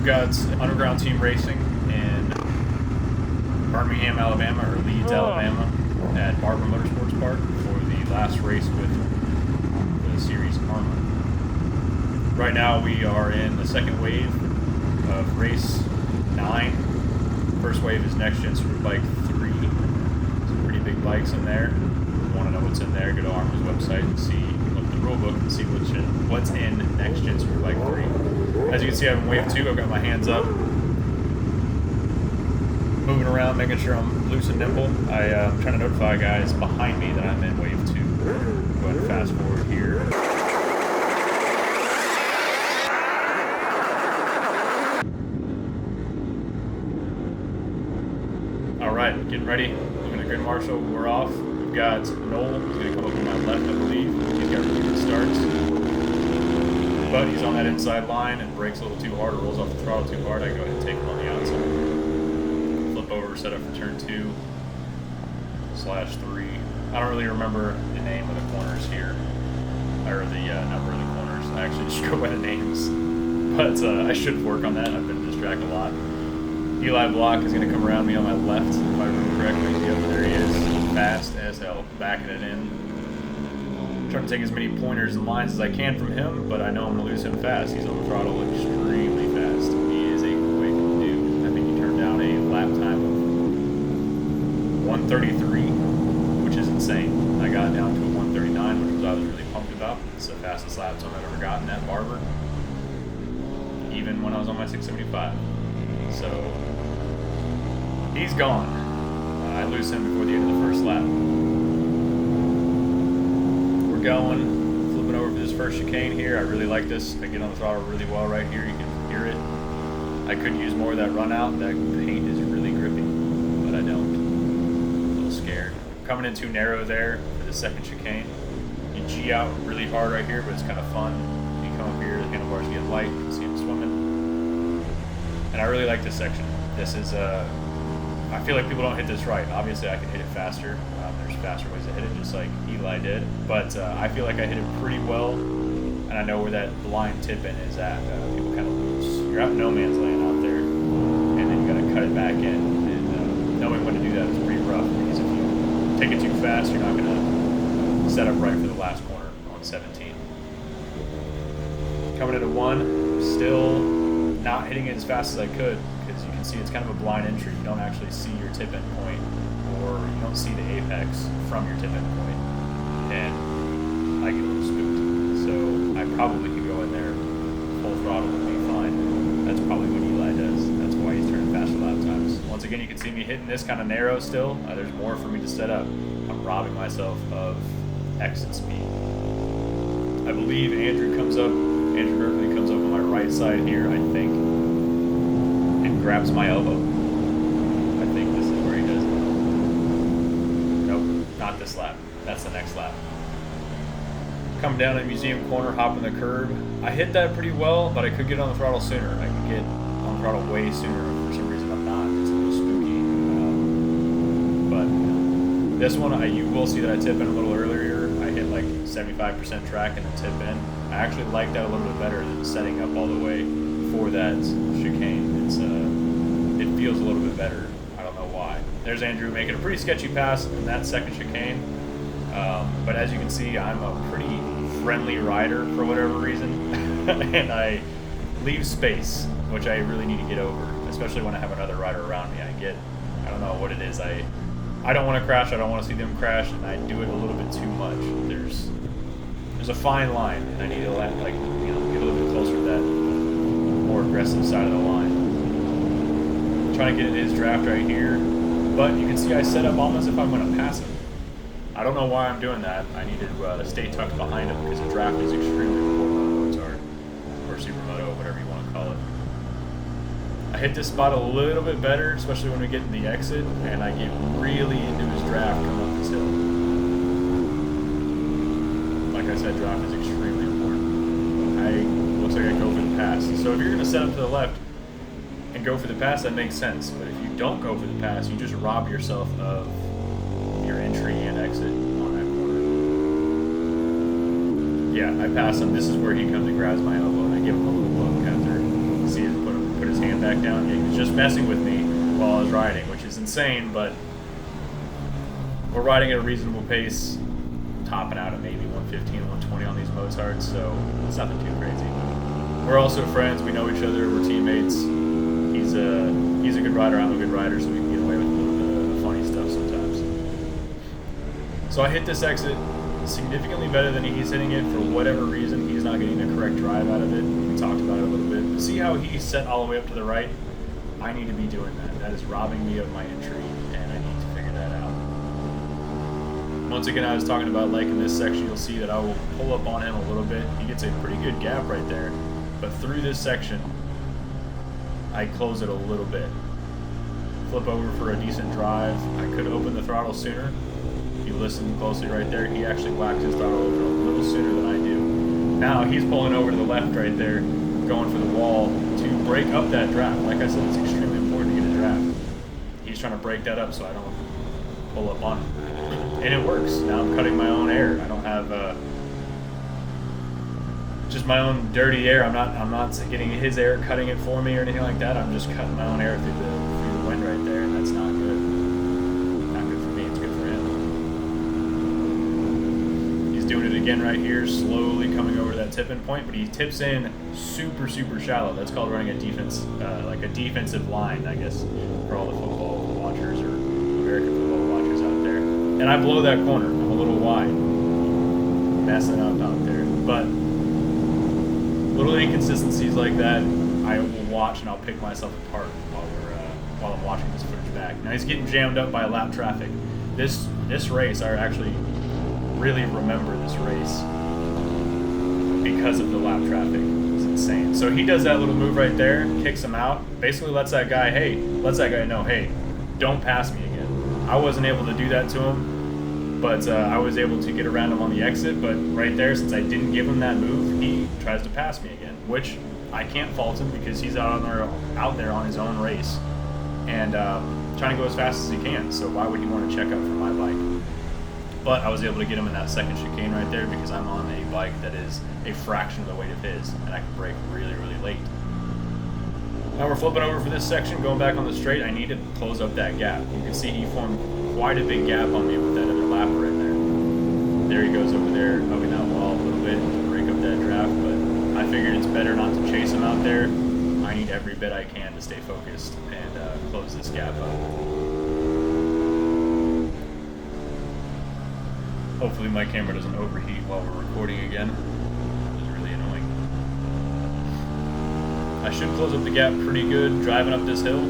got Underground Team Racing in Birmingham, Alabama, or Leeds, Alabama, at Barber Motorsports Park for the last race with the series AHRMA. Right now we are in the second wave of race 9. First wave is Next Gen Superbike 3. Some pretty big bikes in there. If you want to know what's in there, go to AHRMA's website and look at the rule book and see what's in Next Gen Superbike 3. As you can see, I'm in wave 2. I've got my hands up, moving around, making sure I'm loose and nimble. I'm trying to notify guys behind me that I'm in wave 2. Go ahead and fast forward here. Alright, getting ready. Looking at grid marshal, we're off. We've got Noel, who's going to come up on my left, I believe. He's got really good starts. But he's on that inside line and brakes a little too hard or rolls off the throttle too hard. I go ahead and take him on the outside. Flip over, set up for turn 2/3. I don't really remember the name of the corners here, or the number of the corners. I actually just go by the names. But I should work on that. I've been distracted a lot. Eli Block is going to come around me on my left, if I remember correctly. Yep, there he is. Fast as hell, backing it in. Trying to take as many pointers and lines as I can from him, but I know I'm going to lose him fast. He's on the throttle extremely fast. He is a quick dude. I think he turned down a lap time of 1:33, which is insane. I got it down to a 1:39, which I was really pumped about. It's the fastest lap time I've ever gotten at Barber, even when I was on my 675. So he's gone. I lose him before the end of the first lap. We're going, flipping over for this first chicane here. I really like this. I get on the throttle really well right here. You can hear it. I could use more of that run out. That paint is really grippy, but I don't. I'm a little scared. Coming in too narrow there for the second chicane. You G out really hard right here, but it's kind of fun. You come up here, the handlebars get light. You can see them swimming. And I really like this section. This is, I feel like people don't hit this right. Obviously, I can hit it faster. There's faster ways to hit it, just like Eli did. But I feel like I hit it pretty well, and I know where that blind tip-in is at. People kind of lose. You're out in no man's land out there, and then you got to cut it back in. And knowing when to do that is pretty rough, because if you take it too fast, you're not going to set up right for the last corner on 17. Coming into 1, still not hitting it as fast as I could, because you can see it's kind of a blind entry. You don't actually see your tip-in point, or you don't see the apex from your tip-in point, and I get a little spooked. So I probably could go in there full throttle and be fine. That's probably what Eli does. That's why he's turning faster lap times. Once again, you can see me hitting this kind of narrow still. There's more for me to set up. I'm robbing myself of exit speed. I believe Andrew Berkeley comes up on my right side here, I think, and grabs my elbow. I think this is where he does it. Nope, not this lap. That's the next lap. Come down to the museum corner, hopping the curb. I hit that pretty well, but I could get on the throttle sooner. I could get on the throttle way sooner. For some reason, I'm not. It's a little spooky. But this one, you will see that I tip in a little earlier. I hit like 75% track and then tip in. I actually like that a little bit better than setting up all the way for that chicane. It feels a little bit better. I don't know why. There's Andrew making a pretty sketchy pass in that second chicane. But as you can see, I'm a pretty friendly rider for whatever reason. And I leave space, which I really need to get over, especially when I have another rider around me. I don't know what it is. I don't want to crash. I don't want to see them crash, and I do it a little bit too much. There's a fine line, and I need to get a little bit closer to that more aggressive side of the line. I'm trying to get in his draft right here, but you can see I set up almost if I'm going to pass him. I don't know why I'm doing that. I need to stay tucked behind him, because the draft is extremely important on Motard, or Supermoto, whatever you want to call it. I hit this spot a little bit better, especially when we get in the exit, and I get really into his draft coming up this hill. Like I said, draft is extremely important. Looks like I go for the pass. So if you're going to set up to the left and go for the pass, that makes sense. But if you don't go for the pass, you just rob yourself of your entry and exit on that corner. Yeah, I pass him. This is where he comes and grabs my elbow, and I give him a little look after. See him put his back down. He was just messing with me while I was riding, which is insane, but we're riding at a reasonable pace, topping out at maybe 115, 120 on these Motards, so it's nothing too crazy. We're also friends. We know each other. We're teammates. He's a good rider. I'm a good rider, so we can get away with a little bit of funny stuff sometimes. So I hit this exit significantly better than he's hitting it. For whatever reason, he's not getting the correct drive out of it. We talked about it a little bit. But see how he's set all the way up to the right? I need to be doing that. That is robbing me of my entry, and I need to figure that out. Once again, I was talking about like in this section, you'll see that I will pull up on him a little bit. He gets a pretty good gap right there. But through this section, I close it a little bit. Flip over for a decent drive. I could open the throttle sooner. If you listen closely right there, he actually whacked his throttle over a little sooner than I do. Now he's pulling over to the left right there, going for the wall to break up that draft. Like I said, it's extremely important to get a draft. He's trying to break that up so I don't pull up on him. And it works. Now I'm cutting my own air. I don't have just my own dirty air. I'm not getting his air cutting it for me or anything like that. I'm just cutting my own air through the wind right there, and that's not good. Not good for me. It's good for him. He's doing it again right here, slowly coming over that tipping point, but he tips in super shallow. That's called running a defense, like a defensive line, I guess, for all the football watchers or American football watchers out there. And I blow that corner. I'm a little wide, messing up out there, but little inconsistencies like that, I will watch and I'll pick myself apart while I'm watching this footage back. Now he's getting jammed up by lap traffic. This race, I actually really remember this race because of the lap traffic. It's insane. So he does that little move right there, kicks him out, basically lets that guy know, hey, don't pass me again. I wasn't able to do that to him, but I was able to get around him on the exit. But right there, since I didn't give him that move, he tries to pass me again, which I can't fault him because he's out there on his own race and trying to go as fast as he can. So why would he want to check up for my bike? But I was able to get him in that second chicane right there because I'm on a bike that is a fraction of the weight of his, and I can brake really late. Now we're flipping over for this section, going back on the straight. I need to close up that gap. You can see he formed quite a big gap on me with that other lapper in there. There he goes over there, hugging that wall a little bit to break up that draft, but I figured it's better not to chase him out there. I need every bit I can to stay focused and close this gap up. Hopefully my camera doesn't overheat while we're recording again. It's really annoying. I should close up the gap pretty good driving up this hill.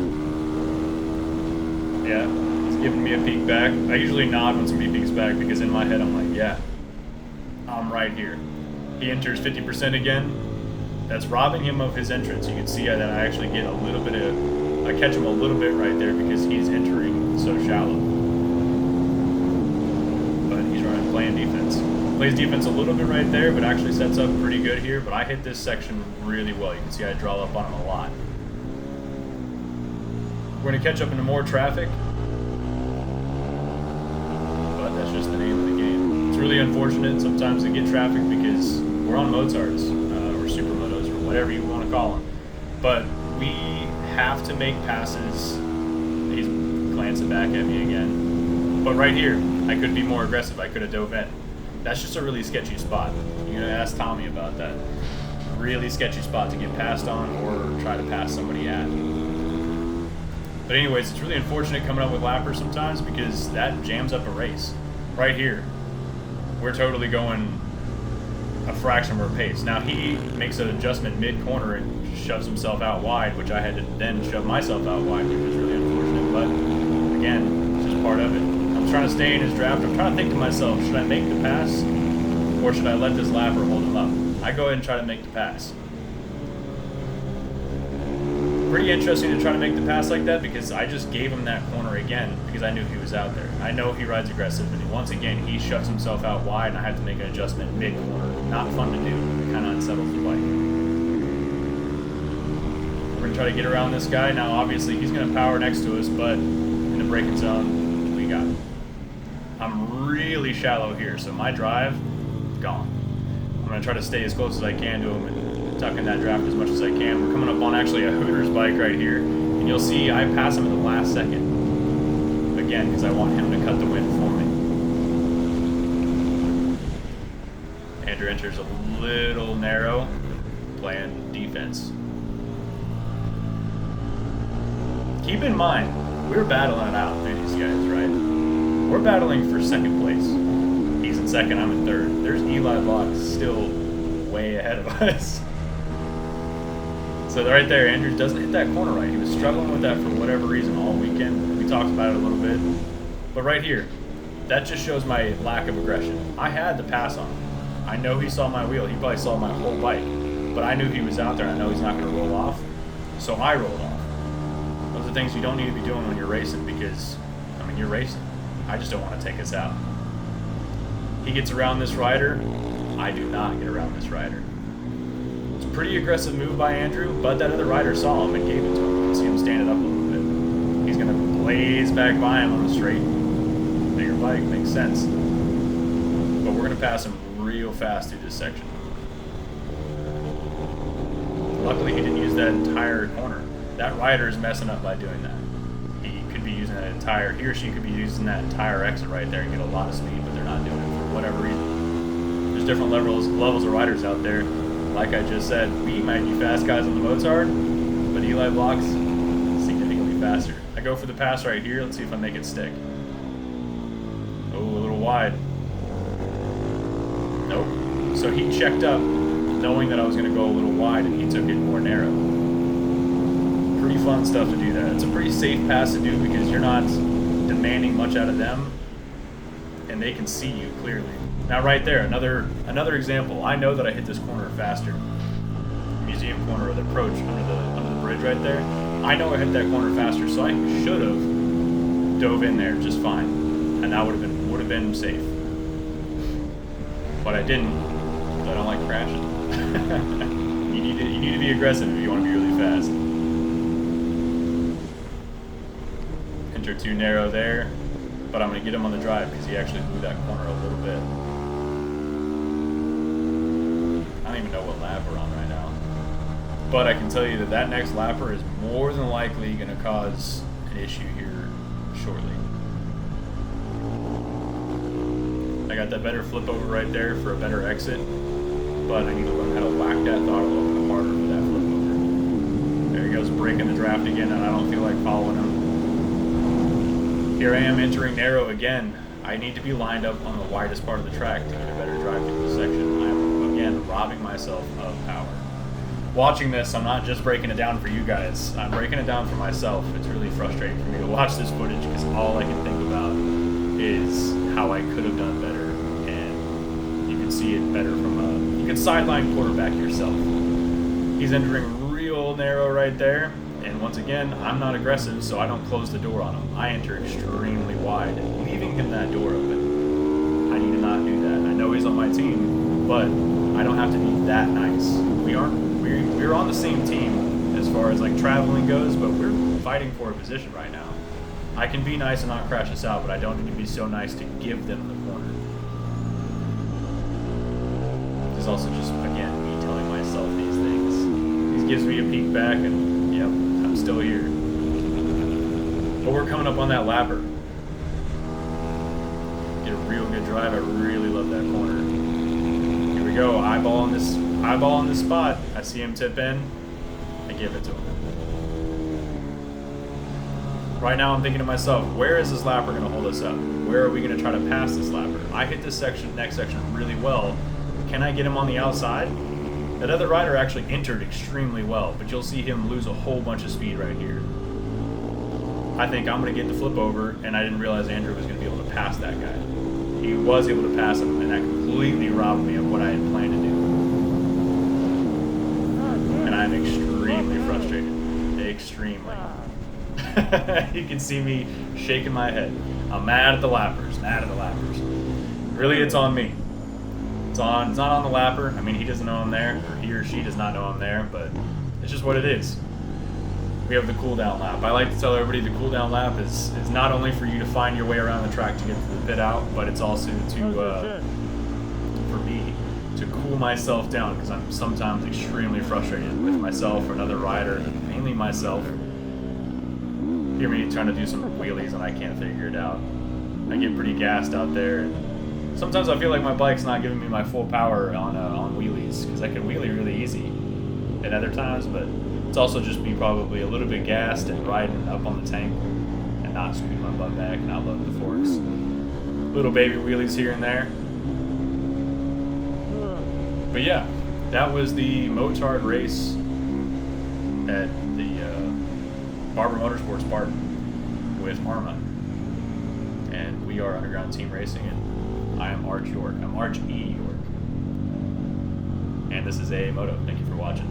Yeah, he's giving me a peek back. I usually nod when somebody peeks back because in my head I'm like, yeah, I'm right here. He enters 50% again. That's robbing him of his entrance. You can see that I actually get a little bit of, I catch him a little bit right there because he's entering so shallow. But he's playing defense. Plays defense a little bit right there, but actually sets up pretty good here. But I hit this section really well. You can see I draw up on him a lot. We're going to catch up into more traffic, but that's just the name of the game. It's really unfortunate sometimes to get traffic because we're on Motards or supermotos or whatever you want to call them. But we have to make passes. He's glancing back at me again. But right here, I could be more aggressive. I could have dove in. That's just a really sketchy spot. You're going to ask Tommy about that. Really sketchy spot to get passed on or try to pass somebody at. But anyways, it's really unfortunate coming up with lappers sometimes because that jams up a race. Right here, we're totally going a fraction of our pace. Now he makes an adjustment mid-corner and shoves himself out wide, which I had to then shove myself out wide, which was really unfortunate. But again, it's just part of it. I'm trying to stay in his draft. I'm trying to think to myself, should I make the pass or should I let this lapper hold him up? I go ahead and try to make the pass. Pretty interesting to try to make the pass like that because I just gave him that corner again because I knew he was out there. I know he rides aggressive, and once again he shuts himself out wide, and I had to make an adjustment mid-corner. Not fun to do. It kind of unsettles the bike. We're going to try to get around this guy. Now obviously he's going to power next to us, but in the braking zone, we got him. I'm really shallow here, so my drive, gone. I'm going to try to stay as close as I can to him and tucking that draft as much as I can. We're coming up on actually a Hooters bike right here, and you'll see I pass him in the last second. Again, because I want him to cut the win for me. Andrew enters a little narrow, playing defense. Keep in mind, we're battling it out through these guys, right? We're battling for second place. He's in second, I'm in third. There's Eli Block still way ahead of us. So right there, Andrew doesn't hit that corner right. He was struggling with that for whatever reason all weekend. We talked about it a little bit. But right here, that just shows my lack of aggression. I had the pass on him. I know he saw my wheel. He probably saw my whole bike. But I knew he was out there. I know he's not going to roll off. So I rolled off. Those are things you don't need to be doing when you're racing because, I mean, you're racing. I just don't want to take us out. He gets around this rider. I do not get around this rider. It's a pretty aggressive move by Andrew, but that other rider saw him and gave it to him. You can see him standing up a little bit. He's going to blaze back by him on the straight. Bigger bike, makes sense. But we're going to pass him real fast through this section. Luckily, he didn't use that entire corner. That rider is messing up by doing that. He could be using that entire, he or she could be using that entire exit right there and get a lot of speed, but they're not doing it for whatever reason. There's different levels of riders out there. Like I just said, we might be fast guys on the Motard, but Eli Block's significantly faster. I go for the pass right here. Let's see if I make it stick. Oh, a little wide. Nope. So he checked up knowing that I was going to go a little wide, and he took it more narrow. Pretty fun stuff to do that. It's a pretty safe pass to do because you're not demanding much out of them, and they can see you clearly. Now right there, another example. I know that I hit this corner faster. Museum corner or the approach under the bridge right there. I know I hit that corner faster, so I should have dove in there just fine, and that would have been safe. But I didn't, because I don't like crashing. You need to be aggressive if you want to be really fast. Enter too narrow there, but I'm going to get him on the drive because he actually blew that corner a little bit. I don't even know what lap we're on right now. But I can tell you that next lapper is more than likely going to cause an issue here shortly. I got that better flip over right there for a better exit, but I need to learn how to whack that throttle a little bit harder for that flip over. There he goes, breaking the draft again, and I don't feel like following him. Here I am entering narrow again. I need to be lined up on the widest part of the track to get a better drive through the section. I am, again, robbing myself of power. Watching this, I'm not just breaking it down for you guys. I'm breaking it down for myself. It's really frustrating for me to watch this footage because all I can think about is how I could have done better. And you can see it better from you can sideline quarterback yourself. He's entering real narrow right there. And once again, I'm not aggressive, so I don't close the door on him. I enter extremely wide, leaving him that door open. I need to not do that. I know he's on my team, but I don't have to be that nice. We're on the same team as far as like traveling goes, but we're fighting for a position right now. I can be nice and not crash us out, but I don't need to be so nice to give them the corner. This is also just, again, me telling myself these things. This gives me a peek back and, yep, I'm still here. But we're coming up on that lapper. Get a real good drive. I really love that corner. Here we go. Eyeball on this spot. I see him tip in. I give it to him. Right now I'm thinking to myself, where is this lapper going to hold us up? Where are we going to try to pass this lapper? I hit this next section really well. Can I get him on the outside? That other rider actually entered extremely well, but you'll see him lose a whole bunch of speed right here. I think I'm going to get the flip over, and I didn't realize Andrew was going to be able to pass that guy. He was able to pass him, and that completely robbed me of what I had planned to do. And I'm extremely frustrated. Extremely. You can see me shaking my head. I'm mad at the lappers. Really, it's on me. It's not on the lapper. I mean, he doesn't know I'm there, or he or she does not know I'm there, but it's just what it is. We have the cool down lap. I like to tell everybody the cool down lap is not only for you to find your way around the track to get to the pit out, but it's also for me to cool myself down, because I'm sometimes extremely frustrated with myself or another rider, mainly myself. Hear me trying to do some wheelies and I can't figure it out. I get pretty gassed out there, and sometimes I feel like my bike's not giving me my full power on wheelies, because I can wheelie really easy at other times, but it's also just me probably a little bit gassed and riding up on the tank and not scooting my butt back, not loading the forks. Little baby wheelies here and there. But yeah, that was the Motard race at the Barber Motorsports Park with AHRMA. And we are Underground Team Racing, and I am Arch York. I'm Arch E. York. And this is AA Moto. Thank you for watching.